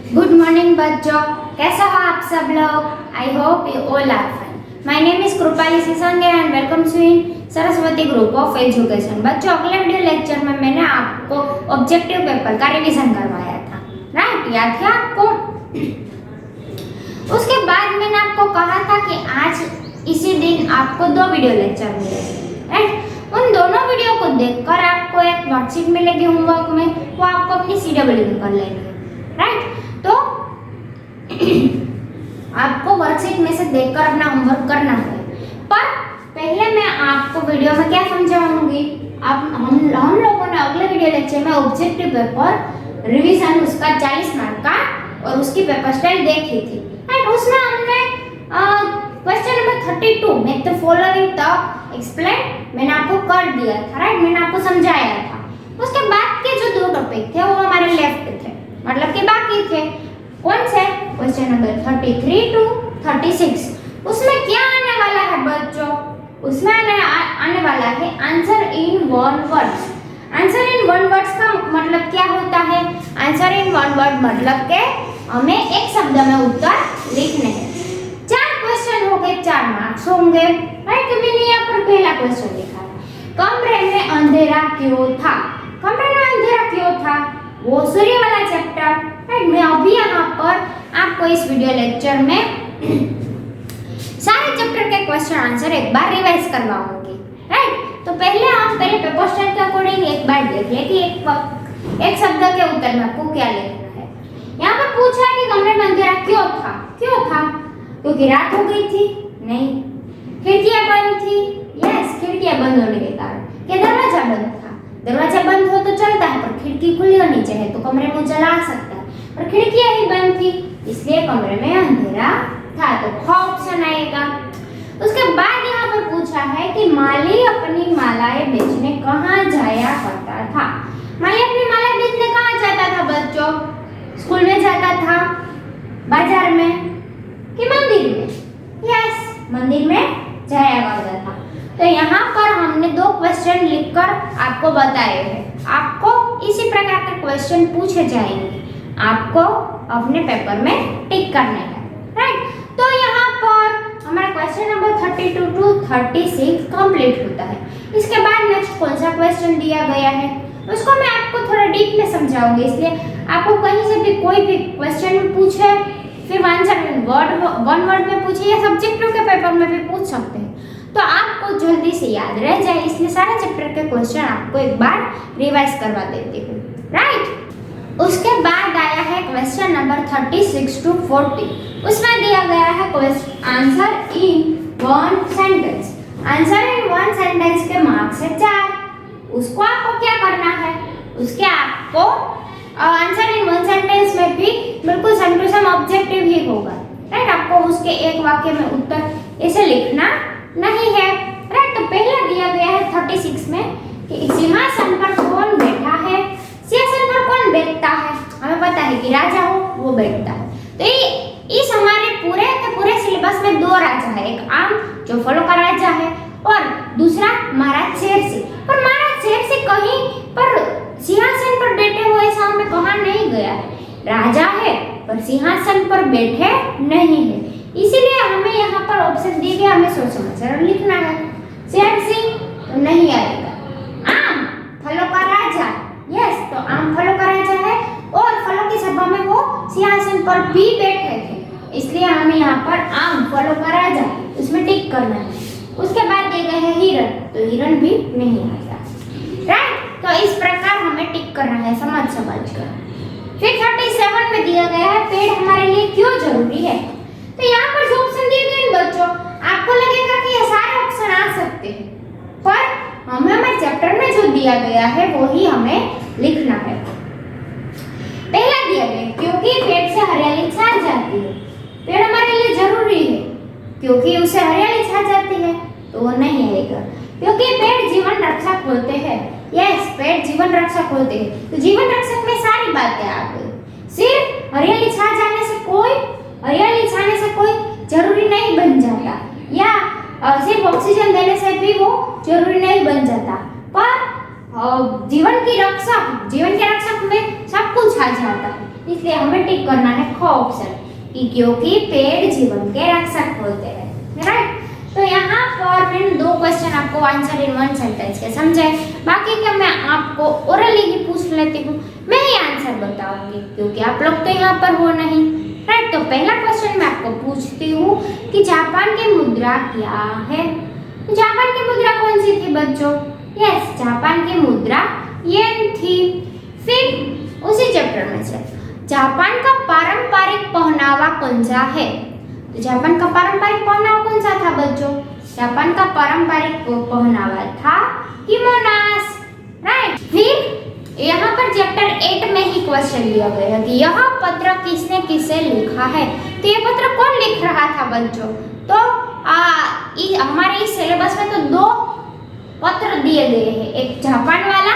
Good morning बच्चों, कैसे हो आप सब लोग? I hope you all are fine. My name is Kripali Sisange and welcome to in Saraswati group of education. बच्चों, अगले वीडियो लेक्चर में मैंने आपको ऑब्जेक्टिव पेपर का रिवीजन करवाया था, राइट? याद है आपको? उसके बाद मैंने आपको कहा था कि आज इसी दिन आपको 2 वीडियो लेक्चर मिलेंगे, राइट? उन दोनों वीडियो को देखकर आपको एक वर्कशीट मिलेगी होमवर्क में, वो आपको अपनी सीडब्ल्यू में कर लेनी है, राइट? तो आपको वर्कशीट में से देखकर अपना होमवर्क करना है, पर पहले मैं आपको वीडियो में क्या समझाऊंगी। हम लोगों ने अगले वीडियो लेक्चर में ऑब्जेक्टिव पेपर रिवीजन उसका 40 मार्क का और उसकी पेपर स्टाइल देखी थी, राइट? उसमें हमने question number 32 make the following the explain मैंने आपको कर दिया था, राइट? मैंने आपको समझाया था। उसके बाद के जो 2 टॉपिक थे वो हमारे लेफ्ट थे, मतलब कि बाकी थे। कौन से? Question number 33 to 36। उसमें क्या आने वाला है बच्चों? उसमें आने वाला है answer in 1 words. Answer in 1 words का मतलब क्या होता है? आंसर इन 1 वर्ड मतलब के हमें एक शब्द में उत्तर लिखने हैं। 4 क्वेश्चन हो गए, 4 मार्क्स होंगे, राइट? तो मैंने यहाँ पर पहला क्वेश्चन लिखा है, कमरे में अंधेरा क्यों था? कमरे में अंधेरा क्यों था? वो सूर्य वाला चैप्टर, राइट? मैं अभी यहाँ पर आपको इस वीडियो लेक्चर में सारे चैप्टर के क्वेश्चन आंसर एक बार रिवाइज करवाऊंगी, राइट? तो पहले हम पेपर स्टाइल के अकॉर्डिंग एक बार देख ले कि एक शब्द के उत्तर में आपको क्या लिखना है। यहाँ पर पूछा है कि कमरे में अंधेरा क्यों था? क्यों था? क्योंकि रात हो गई थी? नहीं। खिड़कियां बंद थी? यस, खिड़कियां बंद होने के कारण। क्या दरवाजा बंद था? दरवाजा बंद हो तो चलता है, पर खिड़की खुली होनी चाहिए तो कमरे में उजाला आ सकता है, पर खिड़कियां ही बंद थी, इसलिए कमरे में अंधेरा था। तो ख ऑप्शन आएगा। उसके बाद यहाँ पर पूछा है कि माली अपनी मालाएं बेचने कहाँ जाया करता था? माली अपनी मालाएं बेचने कहाँ जाता था बच्चों? स्कूल में जाता था, बाजार में कि मंदिर में? यस, मंदिर में जाया करता था। तो यहाँ पर हमने 2 क्वेश्चन लिखकर आपको बताए हैं। आपको इसी प्रकार के क्वेश्चन पूछे जाएंगे, आपको अपने पेपर में टिक करने हैं, राइट? तो यहाँ पर हमारा क्वेश्चन नंबर 32 टू 36 कंप्लीट होता है। इसके बाद नेक्स्ट कौन सा क्वेश्चन दिया गया है उसको मैं आपको थोड़ा डीप में समझाऊंगी, इसलिए आपको कहीं से भी कोई भी क्वेश्चन पूछे, फिर आंसर वन वर्ड में पूछे या सब्जेक्टिव के पेपर में भी पूछ सकते हैं, तो आपको जल्दी से याद रह जाए, इसलिए सारे चैप्टर के क्वेश्चन आपको एक बार रिवाइज करवा देती हूँ, राइट? उसके बाद आया है क्वेश्चन नंबर 36 टू 40। उसमें दिया गया है answer in 1 sentence. Answer in 1 sentence के मार्क्स है 4। उसको आपको क्या करना है? उसके आपको आंसर इन 1 सेंटेंस में भी बिल्कुल सेम टू सेम ऑब्जेक्टिव ही होगा, राइट? आपको उसके एक वाक्य में उत्तर ऐसे लिखना नहीं है, राइट? तो पहला दिया गया है 36 में कि सिंहासन पर कौन बैठा है? सिंहासन पर कौन बैठता है? हमें पता है कि राजा हो वो बैठता है। तो इस हमारे पूरे के पूरे सिलेबस में 2 राजा है, एक आम जो फलों का राजा है और दूसरा महाराज शेर सिंह। पर महाराज शेर सिंह कहीं पर सिंहासन पर बैठे हुए ऐसा हमें कहा नहीं गया है। राजा है पर सिंहासन पर बैठे नहीं है, इसीलिए हमें यहाँ पर ऑप्शन दिए गए, हमें सोच समझकर लिखना है। शेर सिंह तो नहीं आएगा। आम फलों का राजा, यस, तो आम फलों का राजा है और फलों की सभा में वो सिंहासन पर भी बैठे थे, इसलिए हमें यहाँ पर आम फलों का राजा उसमें टिक करना है। उसके बाद दिए गए हैं हिरण, तो हिरण भी नहीं आएगा, राइट? तो इस प्रकार हमें टिक करना है समझ कर। फिर 37 में दिया गया है पेड़ हमारे लिए क्यों जरूरी है? तो यहाँ पर जो ऑप्शन दिए गए बच्चों, आपको लगेगा कि ये सारे ऑप्शन आ सकते हैं, पर हमें चैप्टर में जो दिया गया है वो ही हमें लिखना है। पहला दिया गया क्योंकि पेड़ से हरियाली छा जाती है। पेड़ हमारे लिए जरूरी है क्योंकि उससे हरियाली छा जाती है, तो वो नहीं आएगा। क्योंकि पेड़ जीवन रक्षक होते हैं, यस, पेड़ जीवन रक्षक होते हैं, तो जीवन रक्षक में सारी बातें आ गई। सिर्फ हरियाली छाने से कोई जरूरी नहीं बन जाता, या सिर्फ ऑक्सीजन देने से भी वो जरूरी नहीं बन जाता, पर जीवन के रक्षक में सब कुछ आ जाता है, इसलिए हमें टिक करना है ख ऑप्शन कि क्योंकि पेड़ जीवन के रक्षक होते हैं, राइट। तो यहाँ पर मैंने 2 क्वेश्चन आपको आंसर इन 1 सेंटेंस के समझाए, बाकी का मैं आपको ओरली ही पूछ लेती हूँ, मैं ही आंसर बताऊंगी क्योंकि आप लोग तो यहाँ पर हो नहीं, राइट। तो पहला क्वेश्चन मैं आपको पूछती हूँ कि जापान की मुद्रा क्या है। जापान की मुद्रा कौन सी थी बच्चों? यस, जापान की मुद्रा येन थी। फिर उसी चैप्टर में से जापान का पारंपरिक पहनावा कौन सा है? तो जापान का पारंपरिक पहनावा कौन सा था बच्चों? जापान का पारंपरिक पहनावा था किमोनास, राइट। फिर यहाँ पर चैप्टर 8 में ही क्वेश्चन दिया गया है कि यह पत्र किसने किसे लिखा है। तो ये पत्र कौन लिख रहा था बच्चों? तो हमारे इस सिलेबस में तो 2 पत्र दिए गए हैं, एक जापान वाला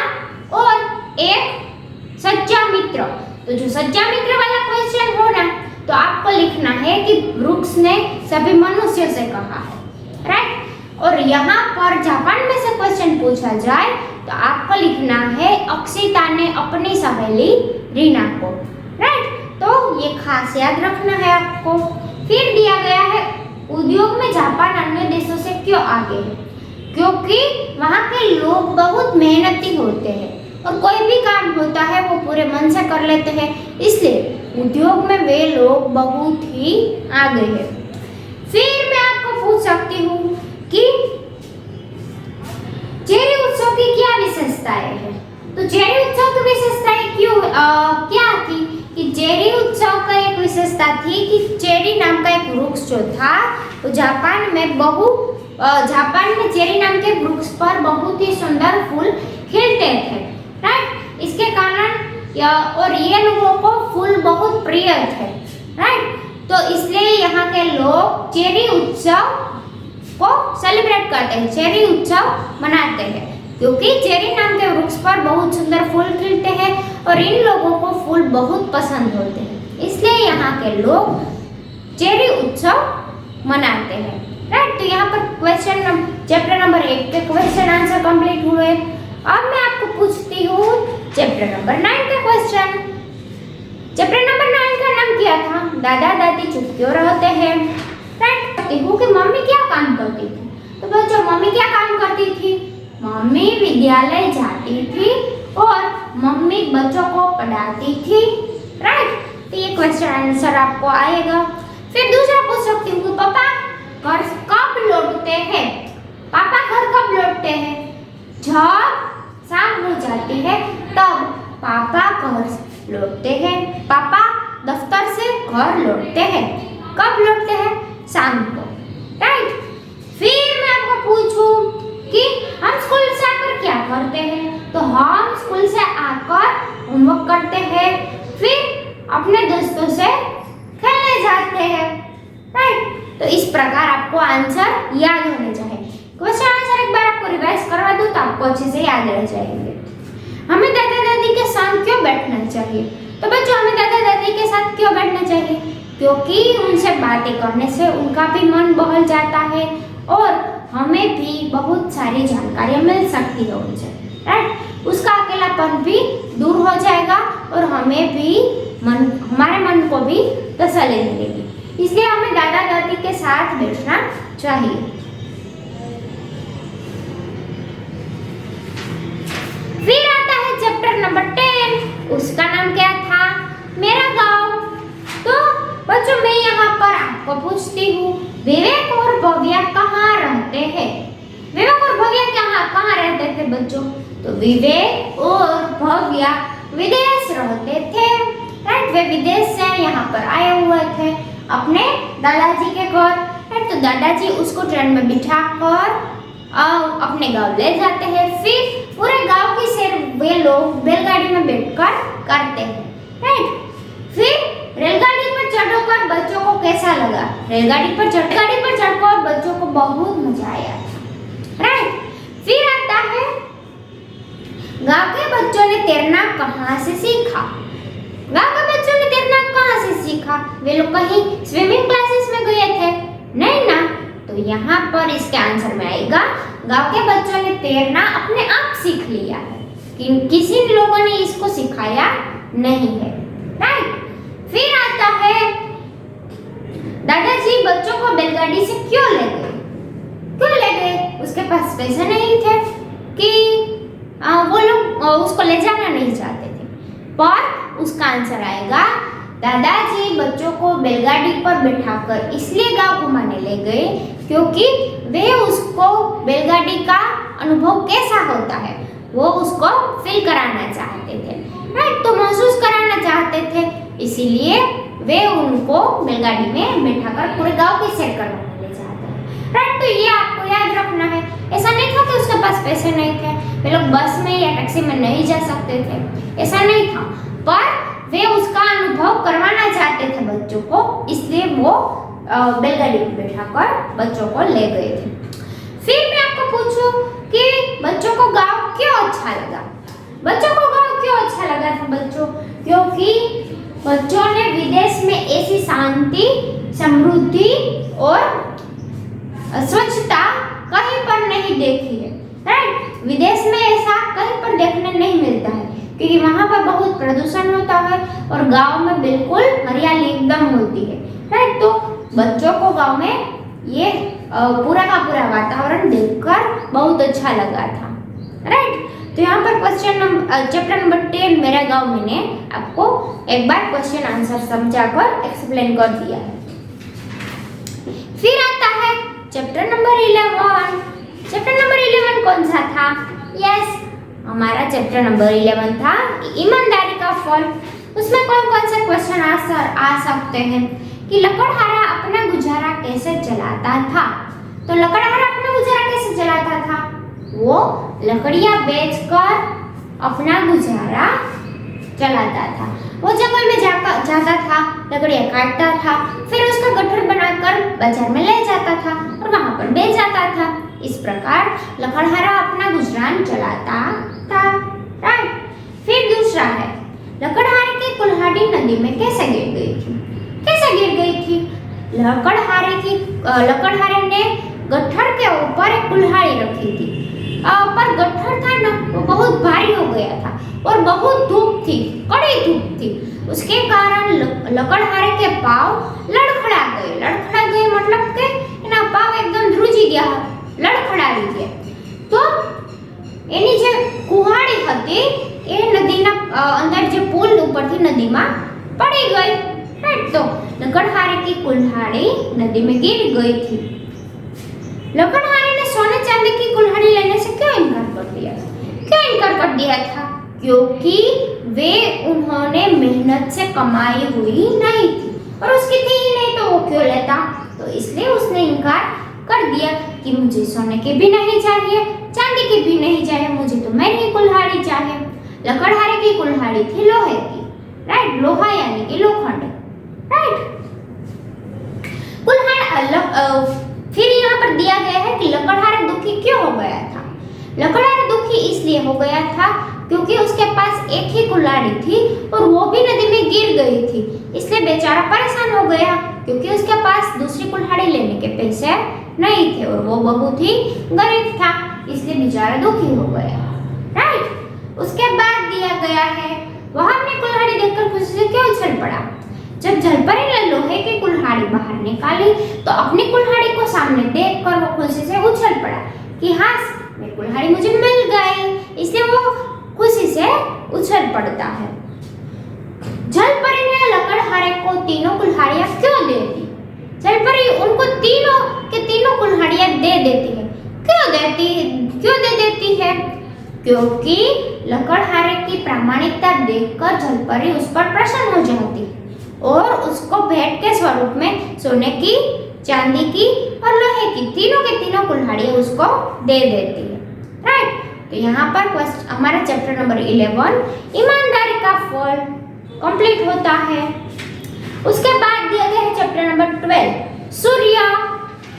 और एक सच्चा मित्र। तो जो सच्चा मित्र वाला क्वेश्चन हो ना, तो आपको लिखना है कि ब्रूक्स ने सभी मनुष्यों से कहा है, राइट। और यहाँ पर जापान में से क्वेश्चन पूछा जाए तो आपको लिखना है अक्षिता ने अपनी सहेली रीना को, राइट। तो ये खास याद रखना है आपको। फिर दिया गया है उद्योग में जापान अन्य देशों से क्यों आगे है? क्योंकि वहाँ के लोग बहुत मेहनती होते हैं और कोई भी काम होता है वो पूरे मन से कर लेते हैं, इसलिए उद्योग में वे लोग बहुत ही आगे हैं। फिर मैं आपको पूछ सकती हूँ कि चेरी उत्सव की क्या विशेषताएं हैं? तो चेरी उत्सव की विशेषताएं क्या थी कि चेरी उत्सव का एक विशेषता थी कि चेरी नाम का एक वृक्ष जो था वो जापान में चेरी नाम के वृक्ष पर बहुत ही सुंदर फूल खिलते थे, राइट। इसके कारण और ये लोगों को फूल बहुत प्रिय थे, राइट। तो इसलिए यहाँ के लोग चेरी उत्सव को सेलिब्रेट करते हैं, चेरी उत्सव मनाते हैं क्योंकि चेरी नाम के वृक्ष पर बहुत सुंदर फूल खिलते हैं और इन लोगों को फूल बहुत पसंद होते हैं, इसलिए यहाँ के लोग चेरी उत्सव मनाते हैं, राइट। तो यहाँ पर चैप्टर नंबर 1 के क्वेश्चन आंसर कंप्लीट हुए। अब मैं आपको पूछती हूँ चैप्टर नंबर 9 के क्वेश्चन। चैप्टर नंबर 9 का नाम क्या था? दादा दादी चुप क्यों रहते हैं, राइट। कहती हूँ कि मम्मी क्या काम करती थी। तो बच्चों मम्मी क्या काम करती थी? मम्मी विद्यालय जाती थी और मम्मी बच्चों को पढ़ाती थी, राइट। तो ये क्वेश्चन आंसर आपको आएगा। फिर दूसरा पूछ सकती हूँ कि पापा घर कब लौटते हैं? पापा घर कब लौटते हैं? जब शाम हो जाती है तब पापा घर लौटते हैं। पापा दफ्तर से घर लौटते हैं। कब लौटते हैं? शाम को, राइट। फिर मैं आपको पूछूं कि हम स्कूल से आकर क्या करते हैं? तो हम स्कूल से आकर होमवर्क करते हैं, फिर अपने दोस्तों से खेलने जाते हैं, राइट। तो इस प्रकार आपको आंसर याद होने चाहिए। क्वेश्चन आंसर एक बार आपको रिवाइज करवा दूं तो आपको अच्छे से याद रह जाएंगे। हमें दादा दादी के साथ क्यों बैठना चाहिए? तो बच्चों हमें दादा दादी के साथ क्यों बैठना चाहिए? क्योंकि उनसे बातें करने से उनका भी मन बहल जाता है और हमें भी बहुत सारी जानकारियाँ मिल सकती है उनसे, राइट। उसका अकेलापन भी दूर हो जाएगा और हमारे मन को भी तसल्ली मिलेगी, इसलिए हमें दादा दादी के साथ बैठना चाहिए। फिर आता है चैप्टर नंबर 10, उसका नाम क्या था? मेरा गांव। तो बच्चों मैं यहाँ पर आपको पूछती हूँ विवेक और भव्या कहाँ रहते हैं? विवेक और भव्या कहाँ रहते थे बच्चों? तो विवेक और भव्या विदेश रहते थे, राइट। वे विदेश से यहाँ पर आए हुए थे अपने दादाजी के घर, राइट। तो दादाजी उसको ट्रेन में बिठा कर अपने गांव ले जाते हैं, फिर पूरे गांव की सैर वे लोग बैलगाड़ी में बैठकर करते हैं, राइट। फिर रेलगाड़ी पर चढ़कर बच्चों को कैसा लगा? रेलगाड़ी पर चढ़कर बच्चों को बहुत मजा आया, राइट। फिर आता है गांव के बच्चों ने तैरना कहाँ से सीखा? गांव के बच्चों ने तैरना कहाँ से सीखा? वे लोग कहीं स्विमिंग क्लासेस में गए थे? नहीं ना। तो यहाँ पर इसके आंसर में आएगा गांव के बच्चों ने तैरना अपने आप सीख लिया है, किसी लोगों ने इसको सिखाया नहीं है। राइट। फिर आता है दादाजी बच्चों को बैलगाड़ी से क्यों ले गए? क्यों ले गए? उसके पास पैसे नहीं थे कि वो लोग उसको ले जाना नहीं चाहते थे। पर उसका आंसर आएगा दादाजी बच्चों को बैलगाड़ी पर बिठाकर इसलिए गांव घुमाने ले गए क्योंकि वे उसको बैलगाड़ी का अनुभव कैसा होता है वो उसको फील कराना चाहते थे। राइट। तो महसूस कराना चाहते थे, इसीलिए वे उनको बैलगाड़ी में बिठाकर पूरे गांव की सैर करवाने ले जाते हैं। राइट। तो ये आपको याद रखना है। ऐसा नहीं था कि उसके पास पैसे नहीं थे, वे लोग बस में या टैक्सी में नहीं जा सकते थे, ऐसा नहीं था, पर वे उसका अनुभव करवाना चाहते थे बच्चों को, इसलिए वो बैलगाड़ी में बिठाकर बच्चों को ले गए थे। फिर मैं आपको पूछूं कि बच्चों को गांव क्यों अच्छा लगा? बच्चों को गांव क्यों अच्छा लगा था बच्चों? क्योंकि बच्चों ने विदेश में ऐसी शांति, समृद्धि और स्वच्छता कहीं पर नहीं देखी है। राइट। विदेश में ऐसा कहीं पर देखने नहीं मिलता है क्योंकि वहाँ पर बहुत प्रदूषण होता है और गांव में बिल्कुल हरियाली एकदम होती है। राइट। तो बच्चों को गांव में ये पूरा का पूरा वातावरण देखकर बहुत अच्छा लगा था। राइट। तो यहाँ पर चैप्टर नंबर 10 मेरा गांव मैंने आपको एक बार क्वेश्चन आंसर समझाकर एक्सप्लेन कर दिया है। फिर आता है चैप्टर नंबर 11। चैप्टर नंबर 11 कौन सा था? यस, हमारा चैप्टर नंबर 11 था ईमानदारी का फल। उसमें कौन कौन से क्वेश्चन आ सकते हैं कि लकड़हारा अपना गुजारा कैसे चलाता था? तो लकड़हारा अपना गुजारा कैसे चलाता था? वो लकड़ियां बेचकर अपना गुजारा चलाता था। वो जंगल में जाता था, लकड़ियां काटता था, फिर उसका गट्ठर बनाकर बाजार में ले जाता था और वहां पर बेच जाता था। इस प्रकार लकड़हारा अपना गुजरान चलाता था। राइट। फिर दूसरा है लकड़हारे की कुल्हाड़ी नदी में कैसे गिर गई थी? कैसे गिर गई थी? लकड़हारे ने गट्ठर के ऊपर एक कुल्हाड़ी रखी थी, पर गट्ठर था ना वो बहुत भारी हो गया था और बहुत धूप थी, कड़ी धूप थी। उसके कारण लकड़हारे के पांव लड़खड़ा गए। लड़खड़ा गए मतलब के એના પાવ એકદમ ધ્રુજી ગયા, લડખડાવી ગયા। તો એની જે કુહાડી હતી એ નદીના અંદર જે પુલ ઉપરથી નદીમાં પડી ગઈ। राइट। तो लकड़हारे की कुल्हाड़ी नदी में गिर गई थी। लकड़हारे ने सोने चांदी की कुल्हाड़ी लेने से क्यों इनकार कर दिया? क्यों इनकार कर दिया था? क्योंकि वे उन्होंने मेहनत से कमाई हुई नहीं थी और उसकी थी ही नहीं, तो वो क्यों लेता? तो इसलिए उसने इनकार कर दिया कि मुझे सोने की भी नहीं चाहिए, चांदी की भी नहीं चाहिए, मुझे तो मेरी कुल्हाड़ी चाहिए। लकड़हारे की कुल्हाड़ी थी लोहे की। राइट। लोहा यानी कि लोखंड। राइट। फिर यहाँ पर दिया गया है कि लकड़हारा दुखी क्यों हो गया था? लकड़हारा दुखी इसलिए हो गया था क्योंकि उसके पास एक ही कुल्हाड़ी थी और वो भी नदी में गिर गई थी, इसलिए बेचारा परेशान हो गया क्योंकि उसके पास दूसरी कुल्हाड़ी लेने के पैसे नहीं थे और वो बहुत ही गरीब था, इसलिए बेचारा दुखी हो गया। राइट। उसके बाद दिया गया है वह अपनी कुल्हाड़ी देखकर खुशी से क्यों उछल पड़ा? जब जलपरी ने लोहे की कुल्हाड़ी बाहर निकाली तो अपनी कुल्हाड़ी को सामने देखकर वो खुशी से उछल पड़ा कि हाँ, मेरी कुल्हाड़ी मुझे मिल गई, इसलिए वो खुशी से उछल पड़ता है। जलपरी ने लकड़हारे को तीनों कुल्हाड़ियां क्यों दे दी? जलपरी उनको तीनों के तीनों कुल्हाड़ियां दे देती है। क्यों दे देती है? क्योंकि लकड़हारे की प्रामाणिकता देखकर जलपरी उस पर प्रसन्न हो जाती है और उसको भेंट के स्वरूप में सोने की, चांदी की और लोहे की तीनों के तीनों कुल्हाड़ियां उसको दे देती है। राइट। तो यहाँ पर हमारा चैप्टर नंबर 11 ईमानदारी का फल कंप्लीट होता है। उसके बाद दिया गया है चैप्टर नंबर 12 सूर्य।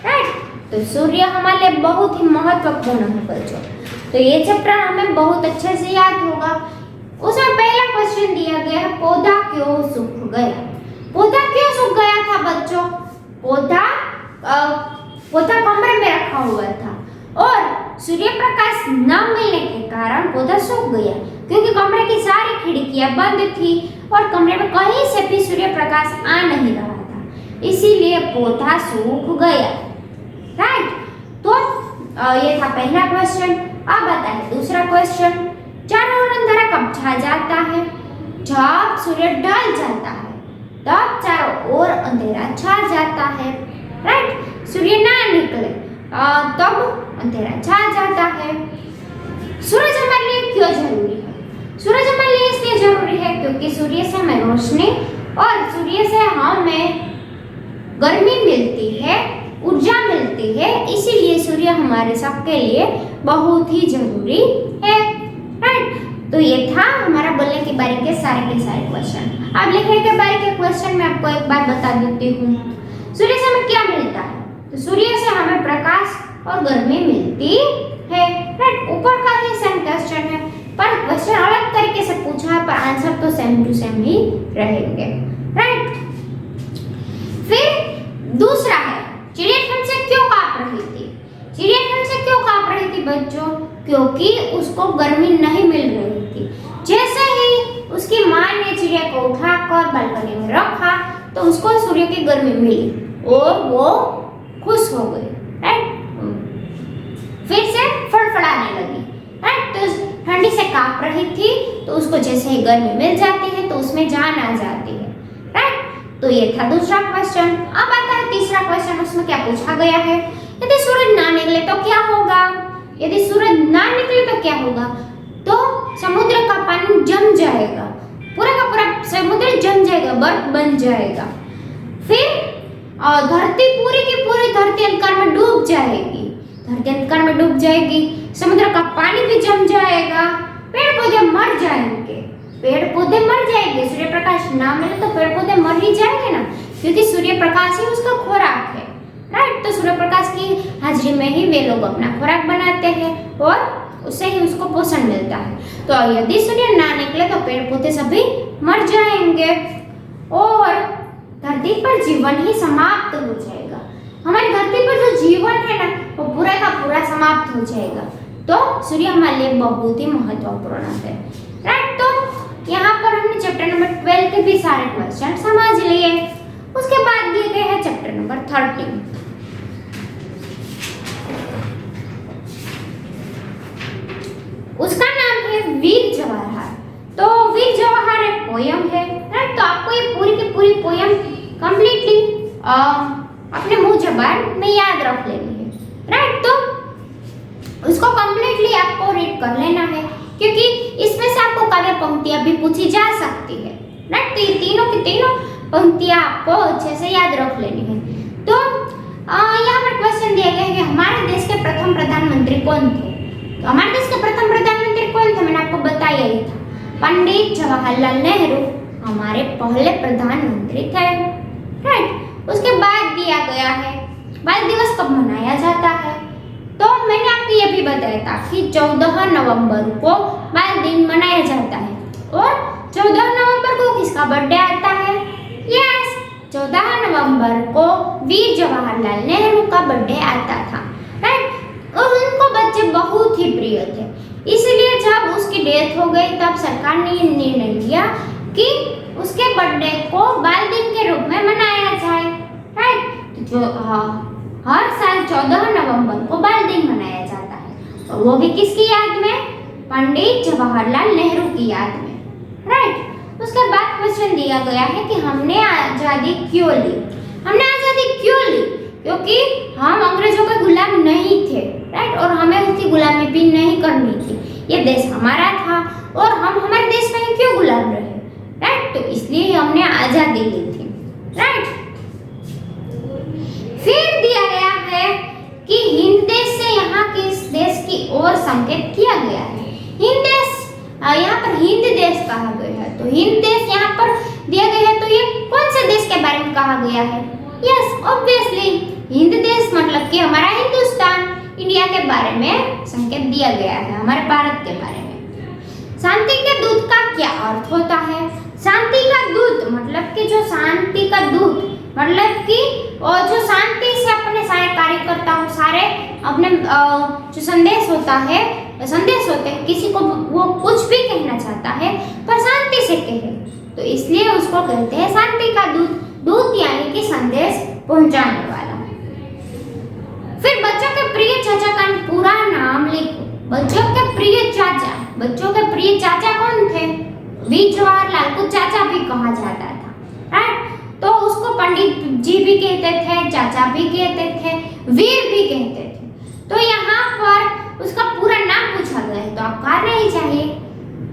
राइट। तो सूर्य हमारे लिए बहुत ही महत्वपूर्ण है बच्चों। तो ये चैप्टर हमें बहुत अच्छे से याद होगा। उसमें पहला क्वेश्चन दिया गया है पौधा क्यों सूख गया? पौधा क्यों सूख गया था बच्चों? पौधा कमरे में रखा हुआ था और सूर्य प्रकाश न मिलने के कारण पौधा सूख गया, क्योंकि कमरे की सारी खिड़कियां बंद थी और कमरे में कहीं से भी सूर्य प्रकाश आ नहीं रहा था, इसीलिए पौधा सूख गया। राइट, तो ये था पहला क्वेश्चन। अब आता है दूसरा क्वेश्चन। चारों ओर अंधेरा कब छा जाता है? जब सूर्य ढल जाता है तब चारों ओर अंधेरा छा जाता है। राइट, सूर्य ना निकले तब अंधेरा छा जाता है। सूरज हमारे लिए क्यों जरूरी है? सूरज हमारे लिए इसलिए जरूरी है क्योंकि सूर्य से हमें रोशनी और सूर्य से हमें गर्मी मिलती है, ऊर्जा मिलती है, इसीलिए सूर्य हमारे सबके लिए बहुत ही जरूरी है। राइट, तो ये था हमारा बोलने की बारी के सारे क्वेश्चन। अब लिखने के बारी के क्वेश्चन में आपको एक बात बता देती हूँ। सूर्य से हमें क्या मिलता है? तो सूर्य से हमें प्रकाश और गर्मी मिलती है। राइट, ऊपर का ही सेम क्वेश्चन है, पर क्वेश्चन अलग तरीके से पूछा है, पर आंसर तो सेम टू सेम ही रहेंगे। राइट, फिर दूसरा है, चिड़िया ठंड से क्यों कांप रही थी? चिड़िया ठंड से क्यों कांप रही थी बच्चों? क्योंकि उसको गर्मी नहीं मिल रही थी। जैसे ही उसकी माँ ने चिड़िया को उठाकर बालकनी में रखा तो उसको सूर्य की गर्मी मिली और वो खुश हो गई। राइट, फिर से फड़फड़ाने लगी। राइट, तो ठंडी से कांप रही थी तो उसको जैसे ही गर्मी मिल जाती है तो उसमें जान आ जाती है। राइट, तो ये था दूसरा क्वेश्चन। अब आता है तीसरा क्वेश्चन। उसमें क्या पूछा गया है? यदि सूरज ना निकले तो क्या होगा? यदि सूरज ना निकले तो क्या होगा? तो समुद्र का पानी जम जाएगा, पूरा का पूरा समुद्र जम जाएगा, बर्फ बन जाएगा। फिर धरती पूरी की पूरी धरती अंधकार में डूब जाएगी, धरती अंधकार में डूब जाएगी, समुद्र का पानी भी जम जाएगा, पेड़ पौधे मर जाएंगे, पेड़ पौधे मर जाएंगे। सूर्य प्रकाश ना मिले तो पेड़ पौधे मर ही जाएंगे ना, क्योंकि सूर्य प्रकाश ही उसका खुराक है। राइट, तो सूर्य प्रकाश की हाजिरी में ही वे लोग अपना खुराक बनाते हैं और उससे ही उसको पोषण मिलता है। तो यदि सूर्य ना निकले तो पेड़ पौधे सभी मर जाएंगे और धरती पर जीवन ही समाप्त हो जाएगा। हमारी धरती पर जो जीवन है ना वो पूरा का पूरा समाप्त हो जाएगा। तो सूर्य हमारे लिए बहुत ही महत्वपूर्ण है। राइट, तो यहाँ पर हमने चैप्टर नंबर 12 के भी सारे क्वेश्चन समझ लिए। उसके बाद दिए गए हैं चैप्टर नंबर 13। उसका नाम है वीर जवाहर। तो वीर जवाहर एक पोयम है। राइट, तो आपको ये पूरी की पूरी पोयम कंप्लीटली अपने मुंह जबान में याद रख लेनी है। राइट, तो उसको कंप्लीटली आपको रीड कर लेना है, क्योंकि इसमें से आपको काव्य पंक्तियां भी पूछी जा सकती है। राइट, तो ये तीनों की तीनों पंक्तियां आपको अच्छे से याद रख लेनी है। तो यहाँ पर क्वेश्चन दिया गया है कि हमारे देश के प्रथम प्रधानमंत्री कौन थे? तो हमारे देश के प्रथम प्रधानमंत्री कौन थे? मैंने आपको बताया ही था, पंडित जवाहरलाल नेहरू हमारे पहले प्रधानमंत्री थे। राइट, उसके बाद दिया गया है बाल दिवस कब मनाया जाता है? तो मैंने आपको ये भी बताया था कि 14 नवंबर को बाल दिन मनाया जाता है। और 14 नवंबर को किसका बर्थडे आता है? यस, 14 नवंबर को वीर जवाहरलाल नेहरू का बर्थडे आता था। राइट, और उनको बच्चे बहुत ही प्रिय थे, इसलिए जब उसकी डेथ हो गई तब सरकार ने ये निर्णय लिया कि उसके बर्थडे को बाल दिन के रूप में मनाया जाए। राइट, तो जो हर साल 14 नवंबर को बाल दिन मनाया जाता है, तो वो भी किसकी याद में? पंडित जवाहरलाल नेहरू की याद में। राइट, उसके बाद क्वेश्चन दिया गया है कि हमने आज़ादी क्यों ली? हमने आज़ादी क्यों ली? क्योंकि हम अंग्रेजों के गुलाम नहीं थे। राइट, और हमें उसकी गुलामी भी नहीं करनी थी। ये देश हमारा था और हम हमारे देश में ही क्यों गुलाम रहे? राइट, तो इसलिए हमने आज़ादी ली थी। राइट, फिर दिया गया है कि हिंद देश से यहाँ किस देश की ओर संकेत किया गया है? हिंद देश, यहाँ पर हिंद देश कहा गया है, तो हिंद देश यहाँ पर दिया गया है, तो ये कौन से देश के बारे में कहा गया है? यस, ऑब्वियसली हिंद देश मतलब कि हमारा हिंदुस्तान, इंडिया के बारे में संकेत दिया गया है, हमारे भारत के बारे में। शांति के दूत का क्या अर्थ होता है? शांति का दूत मतलब कि जो शांति का दूत मतलब कि जो शांति से अपने सारे कार्य करता हूँ, सारे अपने जो संदेश होते हैं, किसी को वो कुछ भी कहना चाहता है पर शांति से कहे, तो इसलिए उसको कहते हैं शांति का दूत यानी कि संदेश पहुंचाने वाला। फिर बच्चों के प्रिय चाचा का पूरा नाम लिखो। बच्चों के प्रिय चाचा कौन थे? वीर जवाहरलाल को चाचा भी कहा जाता था, राइट? तो उसको पंडित जी भी कहते थे, चाचा भी कहते थे, वीर भी कहते थे। तो यहाँ पर उसका पूरा नाम पूछा गया है, तो आप करना ही चाहिए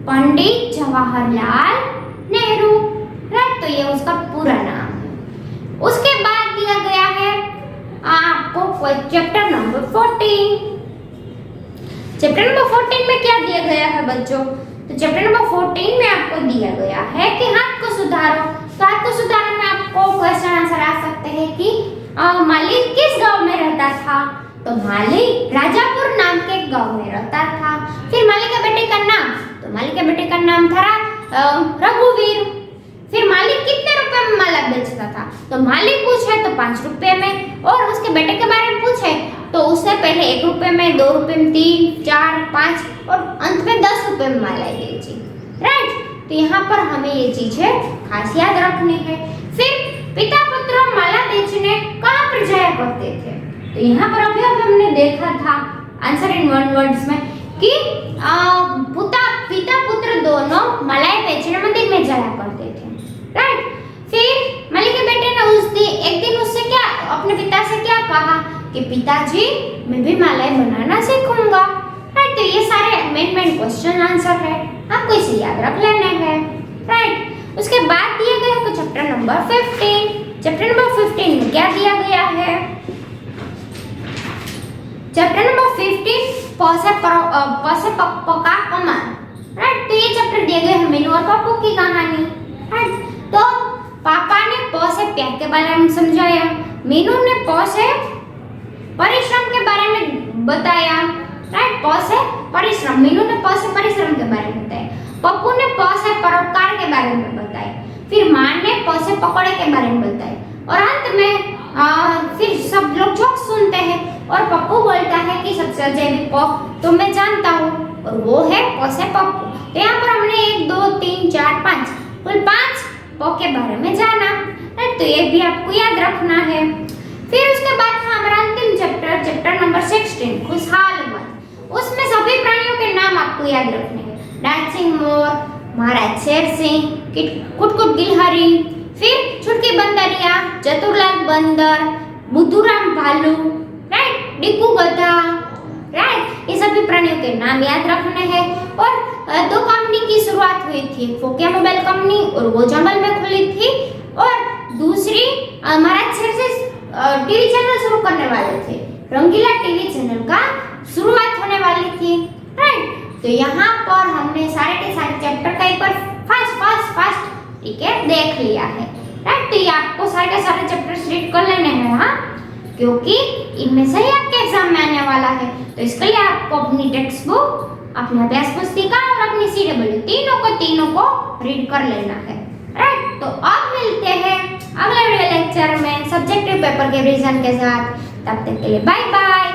पंडित जवाहरलाल नेहरू, राइट? तो ये उसका पूरा नाम है। उसके बाद दिया गया है आपको चैप्टर नंबर 14। चैप्टर नंबर 14 में क्या दिया गया है बच्चों? तो चैप्टर नंबर 14 में आपको दिया गया है कि हाथ को सुधारो। तो हाथ को सुधारो में आपको क्वेश्चन आंसर आ सकते हैं कि माली किस गांव में रहता था? तो माली राजापुर नाम के गांव में रहता था। फिर माली के बेटे का नाम, तो माली के बेटे का नाम था रघुवीर। फिर माली कितने रुपए में माला बेचता था? तो माली पूछे तो 5 रुपए में, और उसके बेटे के बारे में पूछे तो उससे पहले 1 रुपए में, 2 रुपए में, 3, 4, 5 और अंत में 10 रुपए में माला बेची, राइट? तो यहाँ पर हमें ये चीजें खास याद रखनी है। फिर पिता पुत्र माला बेचने कहाँ पर जाया करते थे? तो यहाँ पर अभी हमने देखा था आंसर इन 1 वर्ड्स में कि पिता पुत्र दोनों मालाएं बेचने मंदिर में जाया करते थे, राइट? फिर माली के बेटे ने एक दिन उससे क्या अपने पिता से क्या कहा कि पिताजी मैं भी मालाएं बनाना सीखूंगा, राइट? तो ये सारे मेन क्वेश्चन आंसर है, आपको इसे याद रख लेना है, राइट? उसके बाद दिया गया है चैप्टर नंबर 15। चैप्टर नंबर 15 में क्या दिया गया है? चैप्टर नंबर 15 पका कमाल, राइट? तो ये चैप्टर दिए गए हैं मीनू और पप्पू की कहानी, राइट? तो पापा ने प से प्यार के बारे में समझाया, मीनू ने प से परिश्रम के बारे में बताया, राइट? प से परिश्रम, मीनू ने प से परिश्रम के बारे में बताया, पप्पू ने प से परोपकार के बारे में बताया, फिर मां ने प से पकौड़े के बारे में बताया, और अंत में फिर सब लोग जोक सुनते हैं और पप्पू बोलता है कि सबसे अजैब प तो मैं जानता हूँ, और वो है प से पप्पू। तो यहाँ पर हमने 1, 2, 3, 4, 5 कुल 5 प के बारे में जाना, राइट? तो ये भी आपको याद रखना है। फिर उसके बाद था हमारा अंतिम चैप्टर नंबर 16 खुशहाल वन। उसमें सभी प्राणियों के नाम आपको याद रखने हैं। डांसिंग मोर, महाराज शेर सिंह, कुटकुट गिलहरी, फिर छुटकी बंदरिया, चतुरलाल बंदर, बुद्धूराम भालू, राइट? डिक्कू गधा, राइट? ये सभी प्राणियों के नाम याद रखने हैं। और 2 कंपनी की शुरुआत हुई थी, फोकिया मोबाइल कंपनी और वो जंगल में खुली थी, और दूसरी महाराज शेर सिंह टीवी चैनल शुरू करने वाले थे, रंगीला टीवी चैनल का शुरुआत होने वाली थी, राइट? तो यहाँ पर हमने सारे के सारे चैप्टर का एक बार फास्ट ठीक है देख लिया है, राइट? तो ये आपको सारे के सारे चैप्टर्स रीड कर लेने हैं, हाँ, क्योंकि इनमें से ही आपके एग्जाम में आने वाला है। तो इसके लिए आपको अपनी टेक्स्ट बुक, अपनी अभ्यास पुस्तिका और अपनी CW तीनों को रीड कर लेना है, राइट? तो अब मिलते हैं अगले वीडियो लेक्चर में सब्जेक्टिव पेपर के रिवीजन के साथ। तब तक के लिए बाय बाय।